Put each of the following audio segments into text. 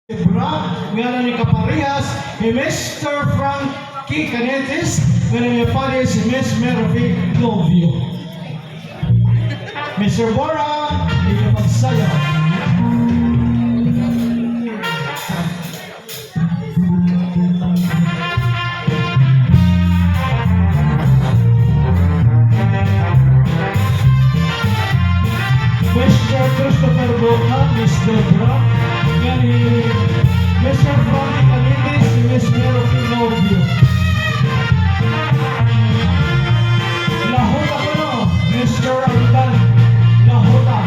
Ngayon ni Kaparihas, ni Mr. Frankie Canetes, ngayon ni Padre si Miss Mervy Novio. Mr. Bora, hindi magsayaw. Mr. Christopher Boca, Miss Debra, ngayon ni Mr. Frankie Canetes, si Miss Mervy Novio. Lahota ko no, Mr. Aldan Lahota.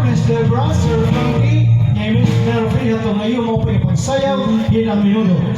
Mr. Frankie, Miss Mervy, at ngayon mo pa ipagsayaw, ilang minuto.